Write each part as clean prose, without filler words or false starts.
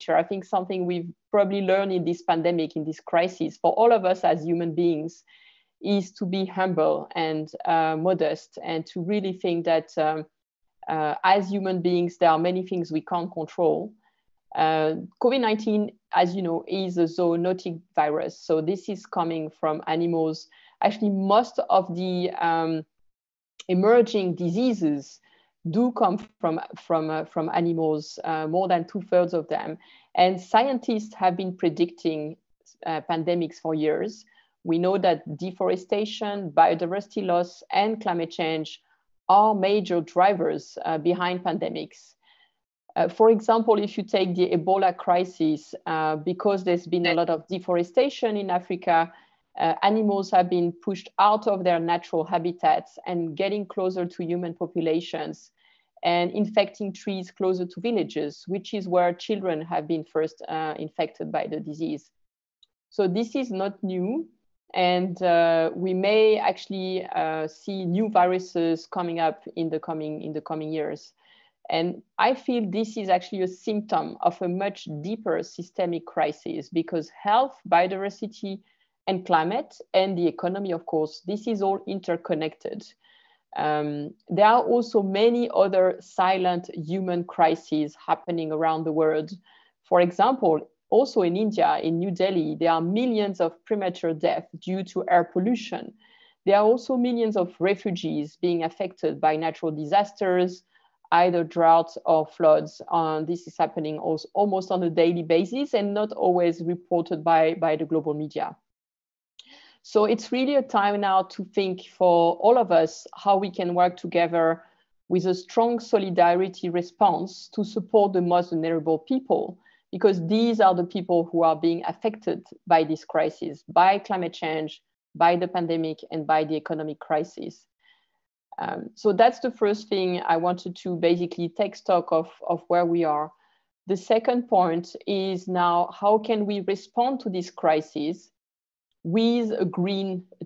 I think something we've probably learned in this pandemic, in this crisis, for all of us as human beings, is to be humble and modest, and to really think that as human beings, there are many things we can't control. COVID-19, as you know, is a zoonotic virus. So this is coming from animals. Actually, most of the emerging diseases do come from animals, more than 2/3 of them. And scientists have been predicting pandemics for years. We know that deforestation, biodiversity loss, and climate change are major drivers behind pandemics. For example, if you take the Ebola crisis, because there's been a lot of deforestation in Africa, animals have been pushed out of their natural habitats and getting closer to human populations and infecting trees closer to villages, which is where children have been first infected by the disease. So this is not new. And we may actually see new viruses coming up in the coming years. And I feel this is actually a symptom of a much deeper systemic crisis, because health, biodiversity, and climate, and the economy, of course, this is all interconnected. There are also many other silent human crises happening around the world. For example, also in India, in New Delhi, there are millions of premature deaths due to air pollution. There are also millions of refugees being affected by natural disasters, either droughts or floods. This is happening also almost on a daily basis and not always reported by the global media. So it's really a time now to think for all of us how we can work together with a strong solidarity response to support the most vulnerable people, because these are the people who are being affected by this crisis, by climate change, by the pandemic, and by the economic crisis. So that's the first thing I wanted to basically take stock of where we are. The second point is now, how can we respond to this crisis with a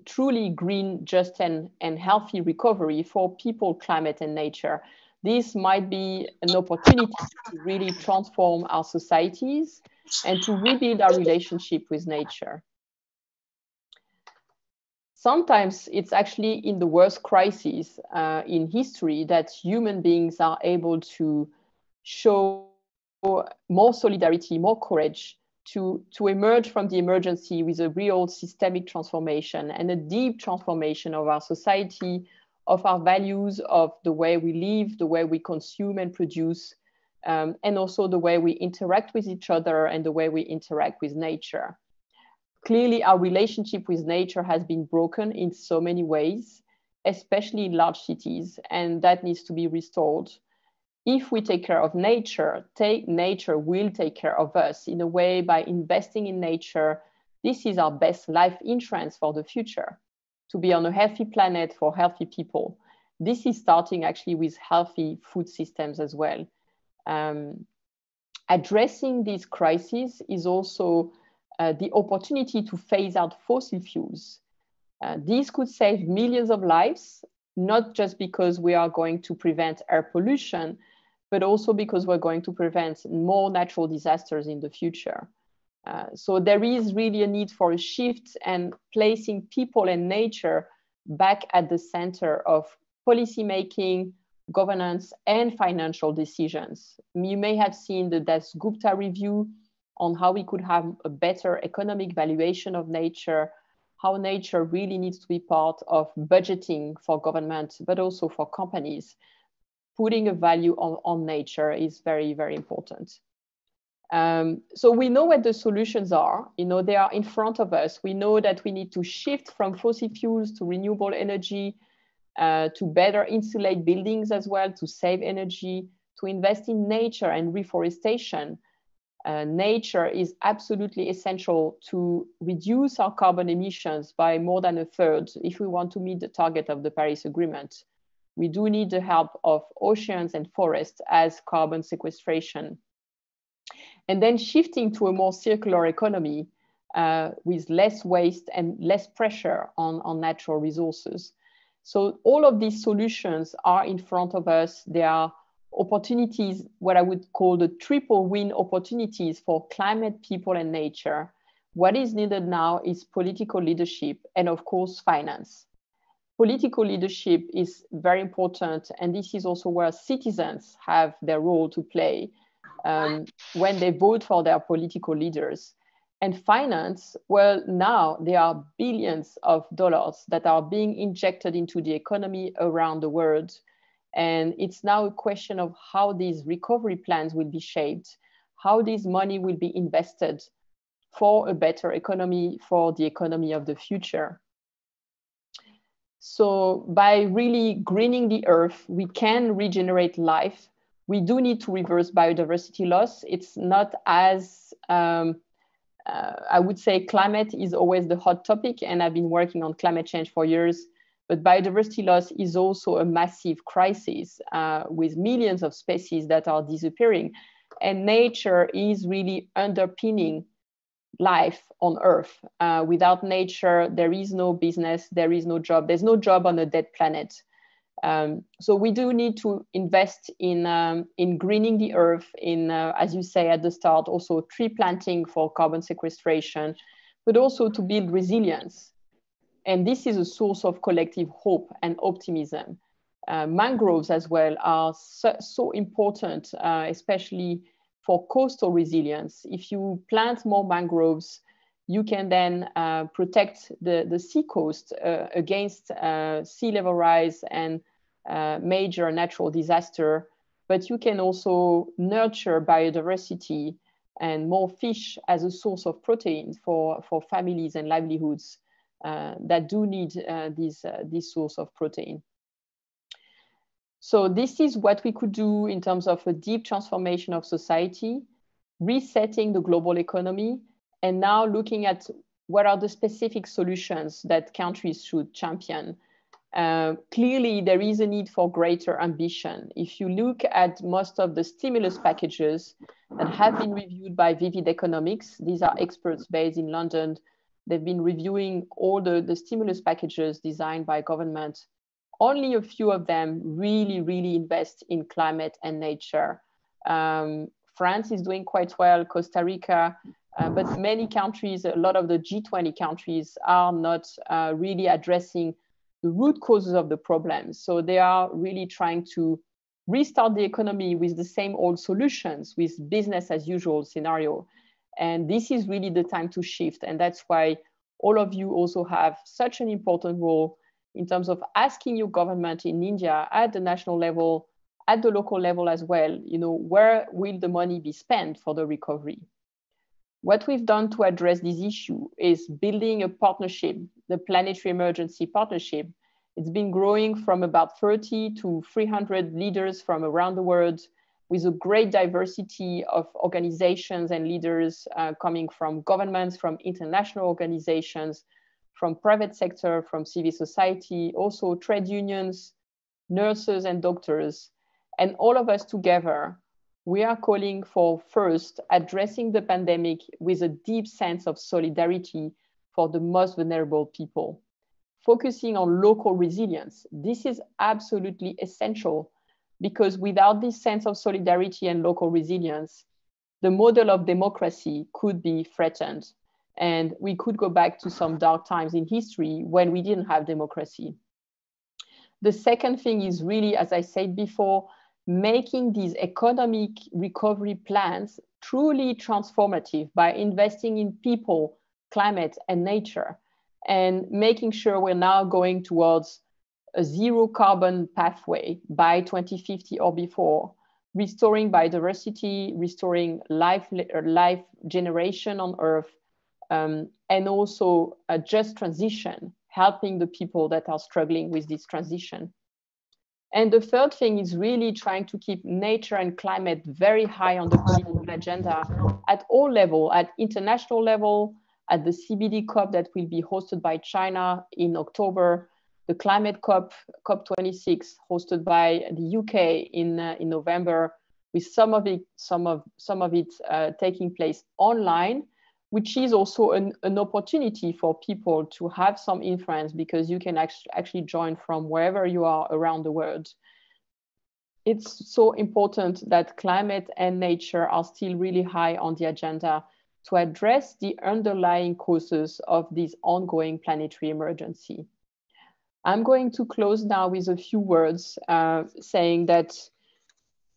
truly green, just and healthy recovery for people, climate, and nature? This might be an opportunity to really transform our societies and to rebuild our relationship with nature. Sometimes it's actually in the worst crises in history that human beings are able to show more solidarity, more courage, to emerge from the emergency with a real systemic transformation and a deep transformation of our society, of our values, of the way we live, the way we consume and produce, and also the way we interact with each other and the way we interact with nature. Clearly, our relationship with nature has been broken in so many ways, especially in large cities, and that needs to be restored. If we take care of nature, nature will take care of us in a way. By investing in nature, this is our best life insurance for the future, to be on a healthy planet for healthy people. This is starting actually with healthy food systems as well. Addressing these crises is also the opportunity to phase out fossil fuels. These could save millions of lives, not just because we are going to prevent air pollution, but also because we're going to prevent more natural disasters in the future. So there is really a need for a shift and placing people and nature back at the center of policymaking, governance, and financial decisions. You may have seen the Dasgupta review on how we could have a better economic valuation of nature, how nature really needs to be part of budgeting for government, but also for companies. Putting a value on nature is very, very important. So we know what the solutions are. They are in front of us. We know that we need to shift from fossil fuels to renewable energy, to better insulate buildings as well, to save energy, to invest in nature and reforestation. Nature is absolutely essential to reduce our carbon emissions by more than 1/3 if we want to meet the target of the Paris Agreement. We do need the help of oceans and forests as carbon sequestration. And then shifting to a more circular economy with less waste and less pressure on natural resources. So all of these solutions are in front of us. They are opportunities, what I would call the triple win opportunities for climate, people, and nature. What is needed now is political leadership and, of course, finance. Political leadership is very important, and this is also where citizens have their role to play when they vote for their political leaders. And finance, well, now there are billions of dollars that are being injected into the economy around the world. And it's now a question of how these recovery plans will be shaped, how this money will be invested for a better economy, for the economy of the future. So by really greening the earth, we can regenerate life. We do need to reverse biodiversity loss. It's not as, I would say climate is always the hot topic, and I've been working on climate change for years, but biodiversity loss is also a massive crisis with millions of species that are disappearing. And nature is really underpinning life on Earth. Without nature, there is no business, there is no job. There's no job on a dead planet. So we do need to invest in greening the Earth, in, as you say at the start, also tree planting for carbon sequestration, but also to build resilience. And this is a source of collective hope and optimism. Mangroves as well are so important, especially for coastal resilience. If you plant more mangroves, you can then protect the sea coast against sea level rise and major natural disaster, but you can also nurture biodiversity and more fish as a source of protein for families and livelihoods that do need this source of protein. So this is what we could do in terms of a deep transformation of society, resetting the global economy, and now looking at what are the specific solutions that countries should champion. Clearly, there is a need for greater ambition. If you look at most of the stimulus packages that have been reviewed by Vivid Economics, these are experts based in London. They've been reviewing all the stimulus packages designed by government. Only a few of them really invest in climate and nature. France is doing quite well, Costa Rica, but many countries, a lot of the G20 countries are not really addressing the root causes of the problems. So they are really trying to restart the economy with the same old solutions, with business as usual scenario. And this is really the time to shift. And that's why all of you also have such an important role in terms of asking your government in India at the national level, at the local level as well, where will the money be spent for the recovery? What we've done to address this issue is building a partnership, the Planetary Emergency Partnership. It's been growing from about 30 to 300 leaders from around the world, with a great diversity of organizations and leaders coming from governments, from international organizations, from private sector, from civil society, also trade unions, nurses and doctors. And all of us together, we are calling for first addressing the pandemic with a deep sense of solidarity for the most vulnerable people, focusing on local resilience. This is absolutely essential, because without this sense of solidarity and local resilience, the model of democracy could be threatened. And we could go back to some dark times in history when we didn't have democracy. The second thing is really, as I said before, making these economic recovery plans truly transformative by investing in people, climate, and nature, and making sure we're now going towards a zero carbon pathway by 2050 or before, restoring biodiversity, restoring life generation on Earth, and also a just transition, helping the people that are struggling with this transition. And the third thing is really trying to keep nature and climate very high on the political agenda at all levels, at international level, at the CBD COP that will be hosted by China in October, the Climate COP, COP26, hosted by the UK in November, with some of it taking place online, which is also an opportunity for people to have some influence, because you can actually join from wherever you are around the world. it's so important that climate and nature are still really high on the agenda to address the underlying causes of this ongoing planetary emergency. I'm going to close now with a few words saying that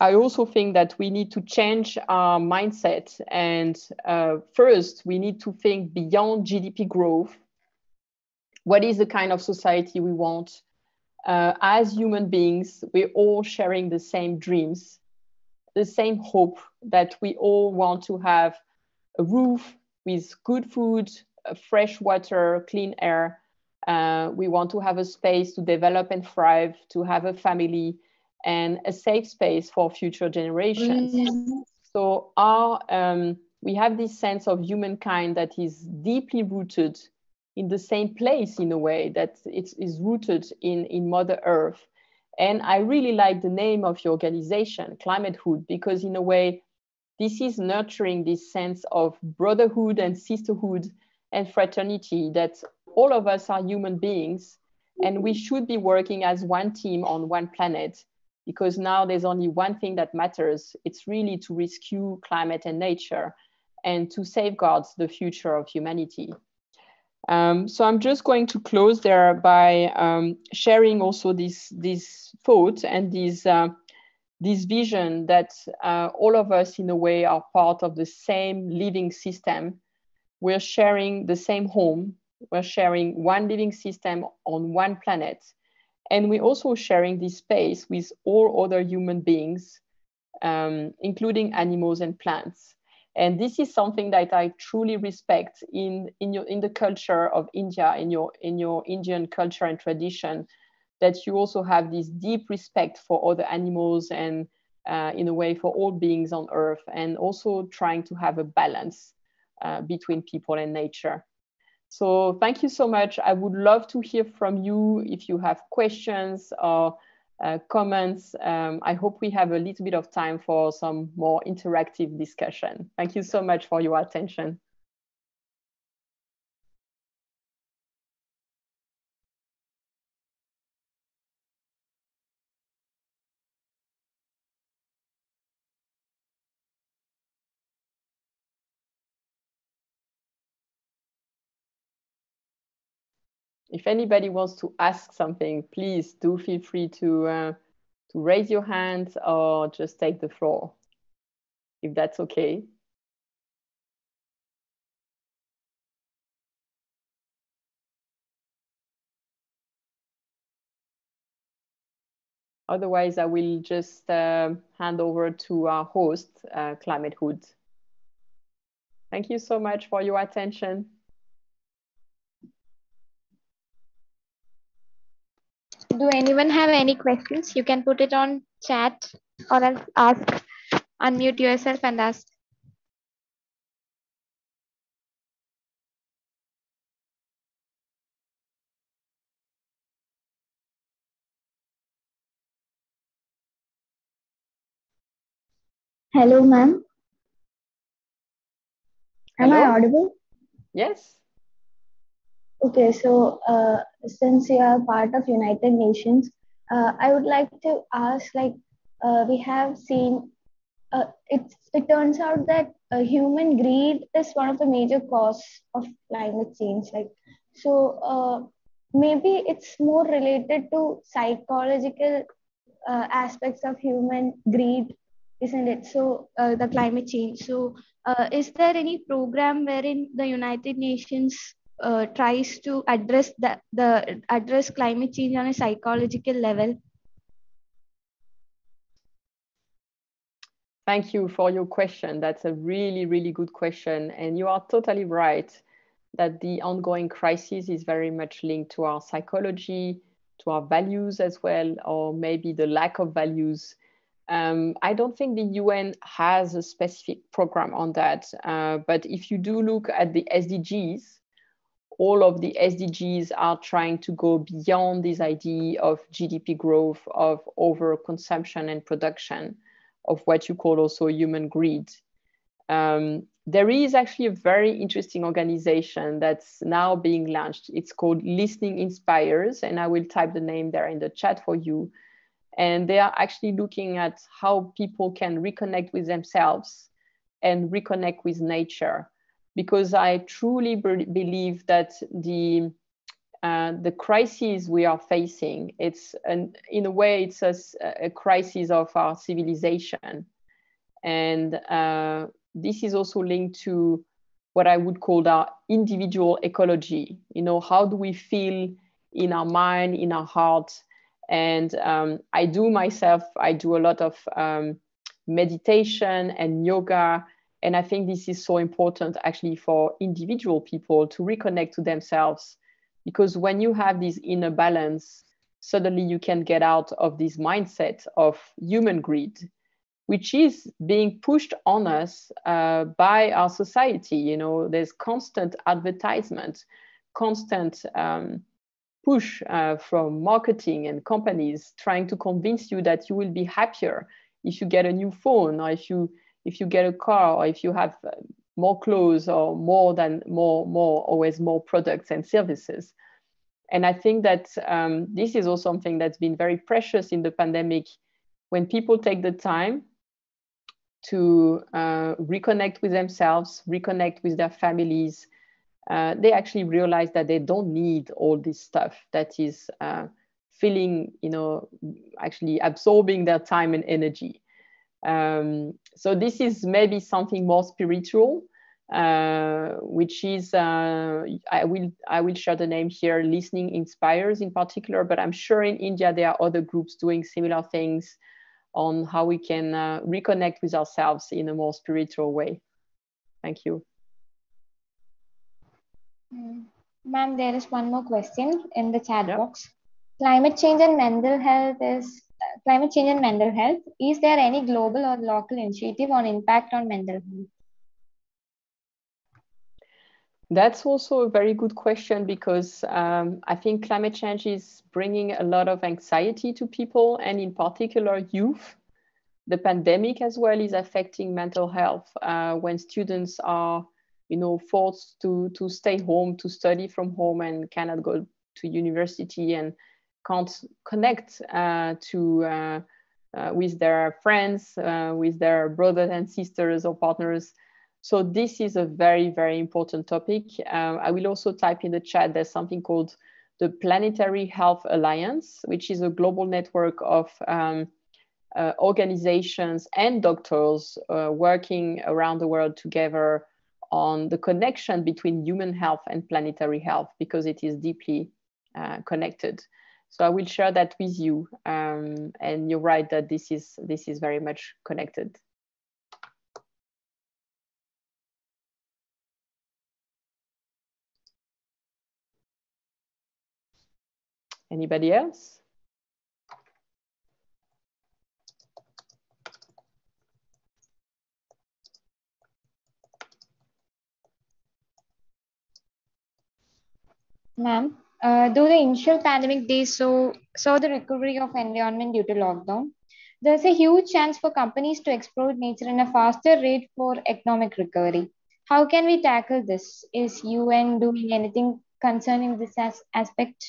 I also think that we need to change our mindset. And first, we need to think beyond GDP growth. What is the kind of society we want? As human beings, we're all sharing the same dreams, the same hope that we all want to have a roof with good food, fresh water, clean air. We want to have a space to develop and thrive, to have a family, and a safe space for future generations. So we have this sense of humankind that is deeply rooted in the same place, in a way, that it is rooted in Mother Earth. And I really like the name of your organization, Climatehood, because in a way, this is nurturing this sense of brotherhood and sisterhood and fraternity, that all of us are human beings and we should be working as one team on one planet, because now there's only one thing that matters. It's really to rescue climate and nature and to safeguard the future of humanity. So I'm just going to close there by sharing also this thought and this vision that all of us in a way are part of the same living system. We're sharing the same home. We're sharing one living system on one planet. And we're also sharing this space with all other human beings, including animals and plants. And this is something that I truly respect in the culture of India, in your Indian culture and tradition, that you also have this deep respect for other animals and in a way for all beings on Earth, and also trying to have a balance between people and nature. So thank you so much. I would love to hear from you if you have questions or comments. I hope we have a little bit of time for some more interactive discussion. Thank you so much for your attention. If anybody wants to ask something, please do feel free to raise your hand or just take the floor, if that's okay. Otherwise, I will just hand over to our host, Climatehood. Thank you so much for your attention. Do anyone have any questions? You can put it on chat or else ask, unmute yourself and ask. Hello, ma'am. Am I Hello? audible? Yes. Okay, so since you are part of United Nations, I would like to ask, like, we have seen, it turns out that human greed is one of the major cause of climate change. Like, so maybe it's more related to psychological aspects of human greed, isn't it? So the climate change. So is there any program wherein the United Nations tries to address address climate change on a psychological level? Thank you for your question. That's a really, really good question. And you are totally right that the ongoing crisis is very much linked to our psychology, to our values as well, or maybe the lack of values. I don't think the UN has a specific program on that. But if you do look at the SDGs, all of the SDGs are trying to go beyond this idea of GDP growth, of overconsumption and production, of what you call also human greed. There is actually a very interesting organization that's now being launched. It's called Listening Inspires, and I will type the name there in the chat for you. And they are actually looking at how people can reconnect with themselves and reconnect with nature. Because I truly believe that the crises we are facing, in a way, it's a crisis of our civilization. And this is also linked to what I would call our individual ecology. You know, how do we feel in our mind, in our heart? And I do a lot of meditation and yoga. And I think this is so important actually for individual people to reconnect to themselves. Because when you have this inner balance, suddenly you can get out of this mindset of human greed, which is being pushed on us by our society. You know, there's constant advertisement, constant push from marketing and companies trying to convince you that you will be happier if you get a new phone, or if you get a car, or if you have more clothes, or always more products and services. And I think that this is also something that's been very precious in the pandemic, when people take the time to reconnect with themselves, reconnect with their families. They actually realize that they don't need all this stuff that is filling, actually absorbing their time and energy. So this is maybe something more spiritual, which is, I will share the name here, Listening Inspires in particular, but I'm sure in India there are other groups doing similar things on how we can reconnect with ourselves in a more spiritual way. Thank you. Ma'am, there is one more question in the chat box. Climate change and mental health, is there any global or local initiative on impact on mental health? That's also a very good question, because I think climate change is bringing a lot of anxiety to people, and in particular youth. The pandemic as well is affecting mental health when students are, forced to stay home, to study from home, and cannot go to university and can't connect with their friends, with their brothers and sisters or partners. So this is a very, very important topic. I will also type in the chat, there's something called the Planetary Health Alliance, which is a global network of organizations and doctors working around the world together on the connection between human health and planetary health, because it is deeply connected. So I will share that with you. And you're right that this is very much connected. Anybody else? Ma'am, though the initial pandemic days saw the recovery of environment due to lockdown, there's a huge chance for companies to exploit nature in a faster rate for economic recovery. How can we tackle this? Is UN doing anything concerning this aspect?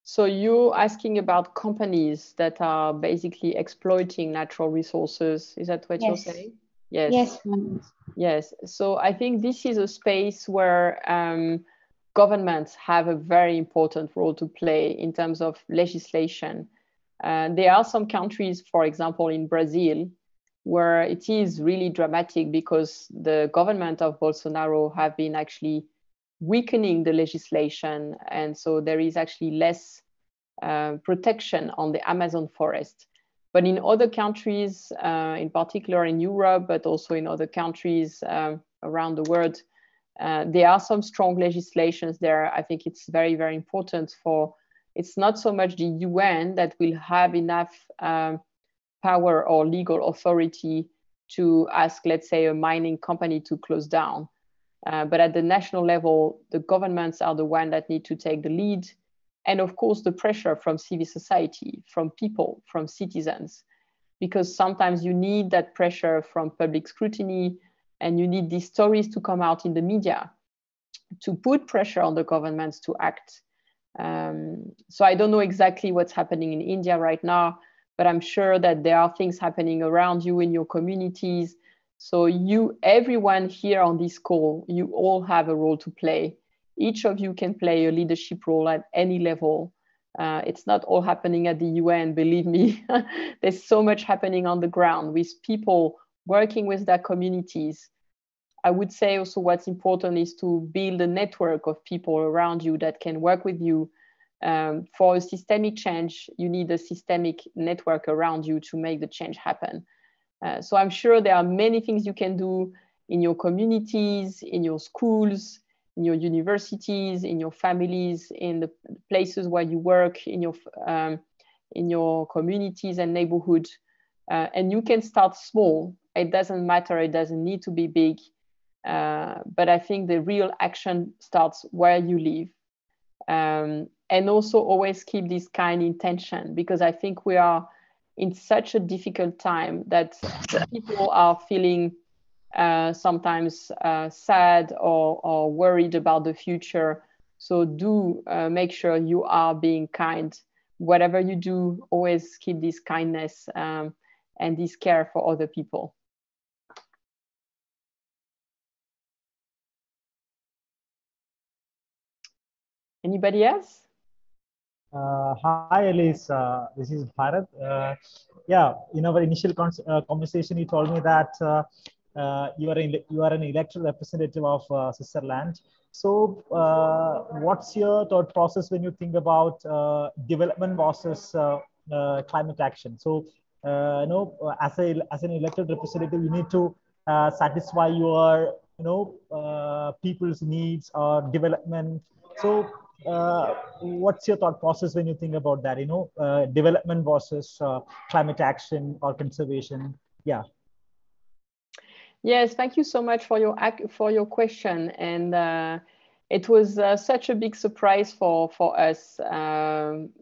So you're asking about companies that are basically exploiting natural resources. Is that what you're saying? Yes. Yes, ma'am. Yes. So I think this is a space where governments have a very important role to play in terms of legislation. There are some countries, for example, in Brazil, where it is really dramatic because the government of Bolsonaro have been actually weakening the legislation. And so there is actually less protection on the Amazon forest. But in other countries, in particular in Europe, but also in other countries around the world, there are some strong legislations there. I think it's very, very important it's not so much the UN that will have enough power or legal authority to ask, let's say, a mining company to close down. But at the national level, the governments are the ones that need to take the lead. And of course, the pressure from civil society, from people, from citizens, because sometimes you need that pressure from public scrutiny, and you need these stories to come out in the media to put pressure on the governments to act. So I don't know exactly what's happening in India right now, but I'm sure that there are things happening around you in your communities. So everyone here on this call, you all have a role to play. Each of you can play a leadership role at any level. It's not all happening at the UN, believe me. There's so much happening on the ground with people working with their communities. I would say also what's important is to build a network of people around you that can work with you. For a systemic change, you need a systemic network around you to make the change happen. So I'm sure there are many things you can do in your communities, in your schools, in your universities, in your families, in the places where you work, in your communities and neighborhoods. And you can start small. It doesn't matter. It doesn't need to be big. But I think the real action starts where you live. And also always keep this kind intention, because I think we are in such a difficult time that people are feeling sometimes sad or worried about the future. So do make sure you are being kind. Whatever you do, always keep this kindness and this care for other people. Anybody else? Hi, Elise. This is Bharat. Yeah, in our initial conversation, you told me that you are an elected representative of Switzerland. So, what's your thought process when you think about development versus climate action? So, as an elected representative, you need to satisfy your people's needs or development. So, what's your thought process when you think about that? Development versus climate action or conservation? Yeah. Yes, thank you so much for your question, and it was such a big surprise for us.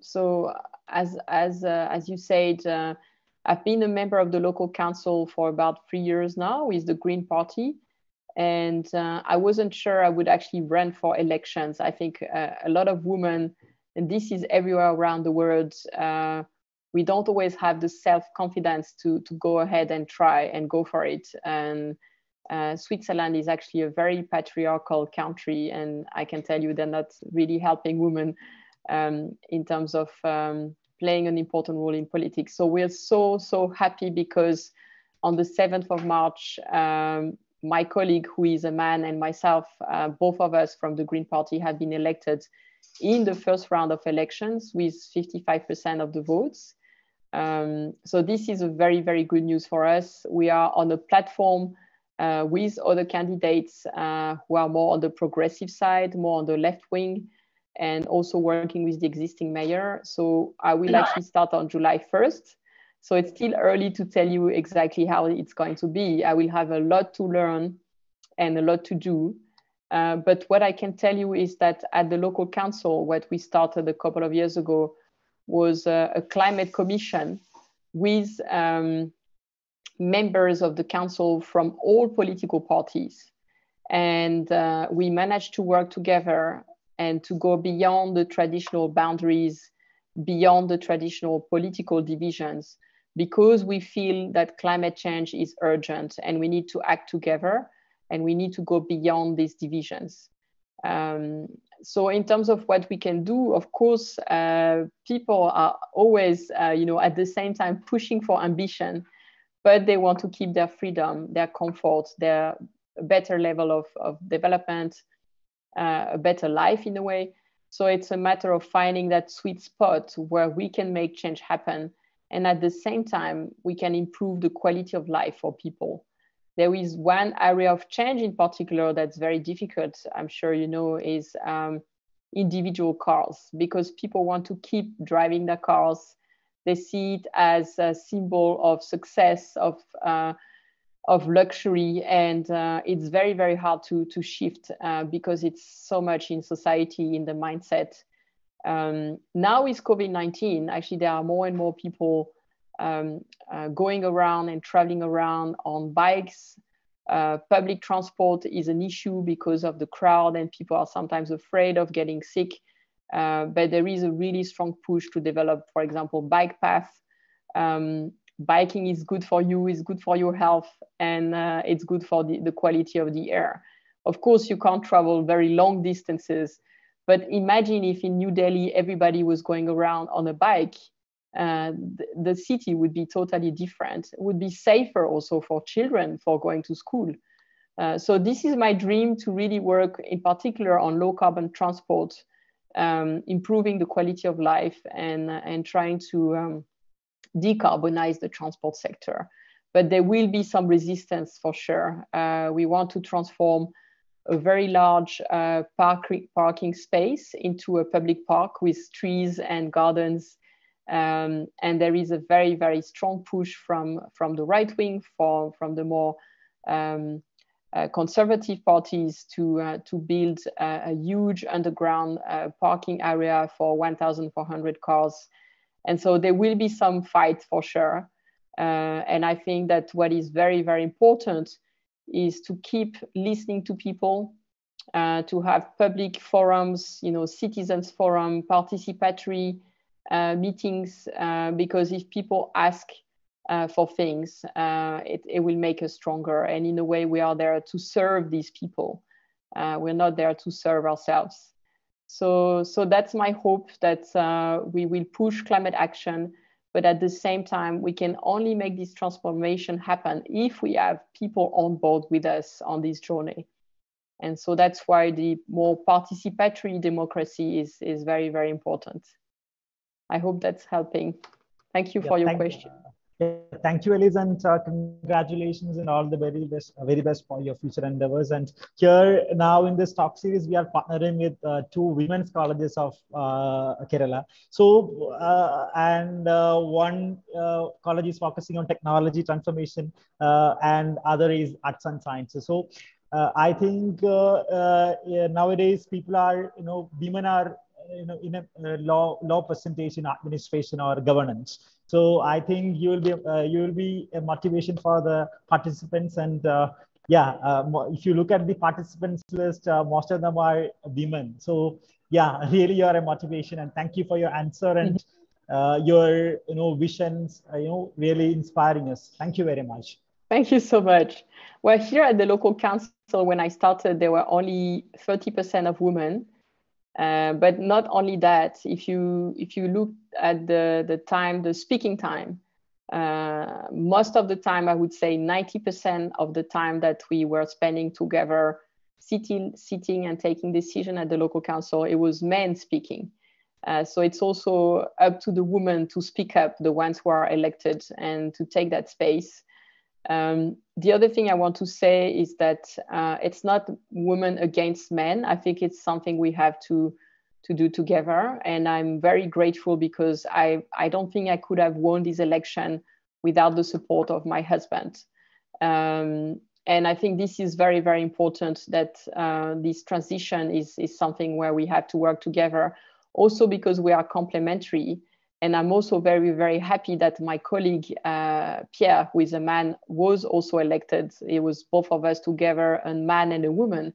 So as you said, I've been a member of the local council for about 3 years now with the Green Party. And I wasn't sure I would actually run for elections. I think a lot of women, and this is everywhere around the world, we don't always have the self-confidence to go ahead and try and go for it. And Switzerland is actually a very patriarchal country, and I can tell you they're not really helping women in terms of playing an important role in politics. So we're so happy because on the 7th of March, my colleague, who is a man, and myself, both of us from the Green Party, have been elected in the first round of elections with 55% of the votes. So this is a very, very good news for us. We are on a platform with other candidates who are more on the progressive side, more on the left wing, and also working with the existing mayor. So I will actually start on July 1st. So it's still early to tell you exactly how it's going to be. I will have a lot to learn and a lot to do. But what I can tell you is that at the local council, what we started a couple of years ago was a climate commission with members of the council from all political parties. And we managed to work together and to go beyond the traditional boundaries, beyond the traditional political divisions, because we feel that climate change is urgent and we need to act together and we need to go beyond these divisions. So in terms of what we can do, of course, people are always, at the same time pushing for ambition, but they want to keep their freedom, their comfort, their better level of development, a better life in a way. So it's a matter of finding that sweet spot where we can make change happen. And at the same time, we can improve the quality of life for people. There is one area of change in particular that's very difficult, I'm sure you know, is individual cars, because people want to keep driving their cars. They see it as a symbol of success, of luxury, and it's very, very hard to shift because it's so much in society, in the mindset. Now with COVID-19, actually there are more and more people going around and traveling around on bikes. Public transport is an issue because of the crowd, and people are sometimes afraid of getting sick. But there is a really strong push to develop, for example, bike path. Biking is good for you, is good for your health, and it's good for the quality of the air. Of course, you can't travel very long distances, but imagine if in New Delhi, everybody was going around on a bike, the city would be totally different. It would be safer also for children for going to school. So this is my dream, to really work in particular on low carbon transport, improving the quality of life, and trying to decarbonize the transport sector. But there will be some resistance for sure. We want to transform a very large parking space into a public park with trees and gardens. And there is a very, very strong push from the right wing, from the more conservative parties to build a huge underground parking area for 1,400 cars. And so there will be some fight for sure. And I think that what is very, very important is to keep listening to people, to have public forums, citizens forum, participatory meetings, because if people ask for things, it will make us stronger. And in a way, we are there to serve these people. We're not there to serve ourselves. So that's my hope, that we will push climate action, but at the same time, we can only make this transformation happen if we have people on board with us on this journey. And so that's why the more participatory democracy is very, very important. I hope that's helping. Thank you for your question. Thank you, Elise, and congratulations and all the very best for your future endeavors. And here now in this talk series, we are partnering with 2 women's colleges of Kerala. So, and one college is focusing on technology transformation, and other is arts and sciences. So, I think nowadays people are, women are, in a low percentage in administration or governance. So I think you will be a motivation for the participants. And if you look at the participants list, most of them are women. So yeah, really you are a motivation. And thank you for your answer and your visions. Really inspiring us. Thank you very much. Thank you so much. Well, here at the local council, when I started, there were only 30% of women. But not only that, if you look at the speaking time, most of the time, I would say 90% of the time that we were spending together, sitting and taking decision at the local council, it was men speaking. So it's also up to the women to speak up, the ones who are elected, and to take that space. The other thing I want to say is that it's not women against men. I think it's something we have to do together. And I'm very grateful because I don't think I could have won this election without the support of my husband. And I think this is very, very important, that this transition is something where we have to work together, also because we are complementary. And I'm also very, very happy that my colleague, Pierre, who is a man, was also elected. It was both of us together, a man and a woman,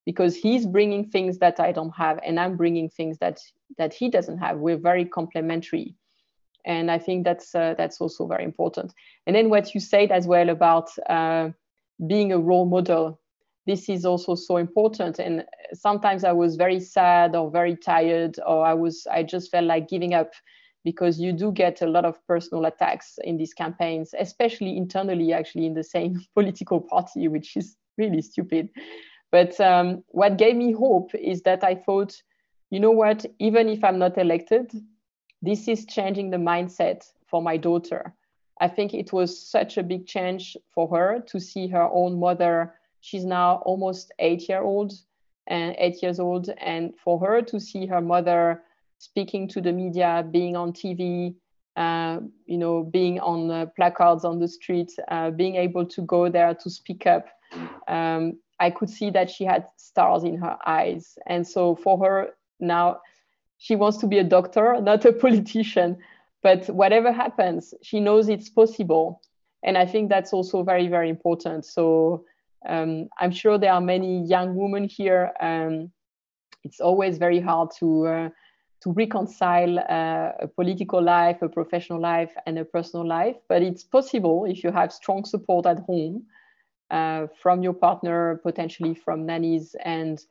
because he's bringing things that I don't have, and I'm bringing things that he doesn't have. We're very complementary. And I think that's also very important. And then what you said as well about being a role model, this is also so important. And sometimes I was very sad or very tired, or I just felt like giving up, because you do get a lot of personal attacks in these campaigns, especially internally, actually, in the same political party, which is really stupid. But what gave me hope is that I thought, you know what, even if I'm not elected, this is changing the mindset for my daughter. I think it was such a big change for her to see her own mother. She's now almost 8 years old. And for her to see her mother speaking to the media, being on TV, being on placards on the street, being able to go there to speak up, I could see that she had stars in her eyes. And so for her now, she wants to be a doctor, not a politician. But whatever happens, she knows it's possible. And I think that's also very, very important. So I'm sure there are many young women here. It's always very hard to reconcile a political life, a professional life, and a personal life. But it's possible if you have strong support at home from your partner, potentially from nannies, and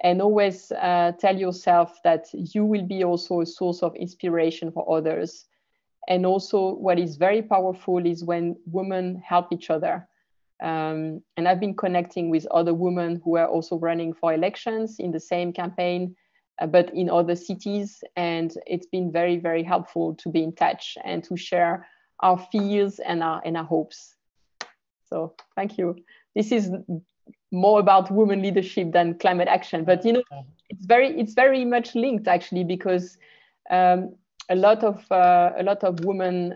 always tell yourself that you will be also a source of inspiration for others. And also what is very powerful is when women help each other. And I've been connecting with other women who are also running for elections in the same campaign, but in other cities. And it's been very, very helpful to be in touch and to share our fears and our hopes. So thank you. This is more about women leadership than climate action, but you know, it's very much linked actually, because a lot of women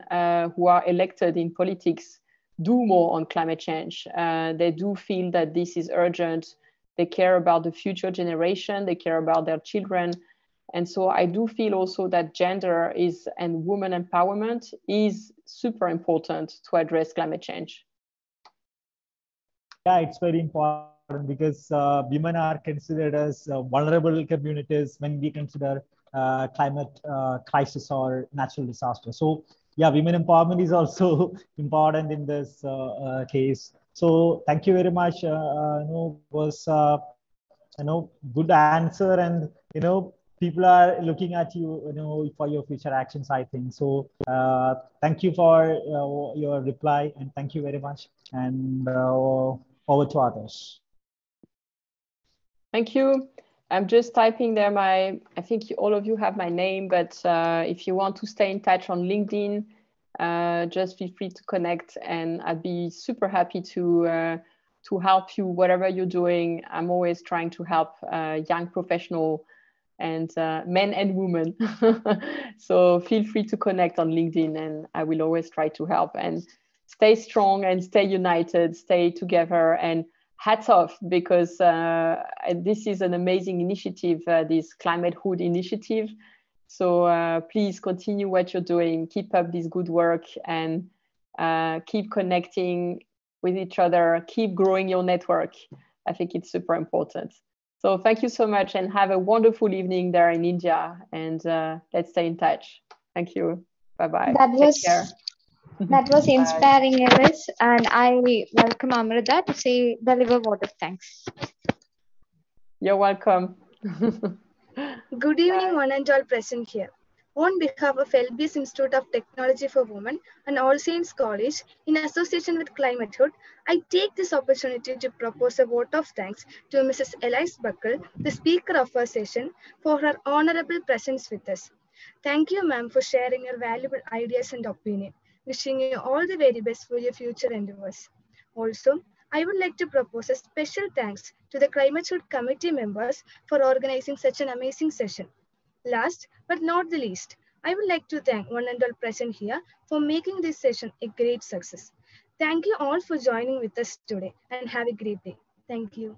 who are elected in politics do more on climate change. They do feel that this is urgent. They care about the future generation. They care about their children. And so I do feel also that gender and women empowerment is super important to address climate change. Yeah, it's very important because women are considered as vulnerable communities when we consider climate crisis or natural disaster. So yeah, women empowerment is also important in this case. So thank you very much. Was good answer, and people are looking at you, for your future actions, I think. So thank you for your reply, and thank you very much. And over to others. Thank you. I'm just typing there I think all of you have my name, but if you want to stay in touch on LinkedIn, just feel free to connect, and I'd be super happy to help you, whatever you're doing. I'm always trying to help young professionals and men and women. So feel free to connect on LinkedIn, and I will always try to help. And stay strong and stay united, stay together, and hats off, because this is an amazing initiative, this Climatehood initiative. So please continue what you're doing, keep up this good work, and keep connecting with each other, keep growing your network. I think it's super important. So thank you so much, and have a wonderful evening there in India, and let's stay in touch. Thank you. Bye-bye. Take care. That was inspiring, Elise, and I welcome Amrita to say deliver vote of thanks. You're welcome. Good evening, one and all present here. On behalf of LBS Institute of Technology for Women and All Saints College, in association with Climatehood, I take this opportunity to propose a vote of thanks to Mrs. Elise Buckle, the speaker of our session, for her honorable presence with us. Thank you, ma'am, for sharing your valuable ideas and opinion. Wishing you all the very best for your future endeavors. Also, I would like to propose a special thanks to the Climatehood committee members for organizing such an amazing session. Last but not the least, I would like to thank one and all present here for making this session a great success. Thank you all for joining with us today, and have a great day. Thank you.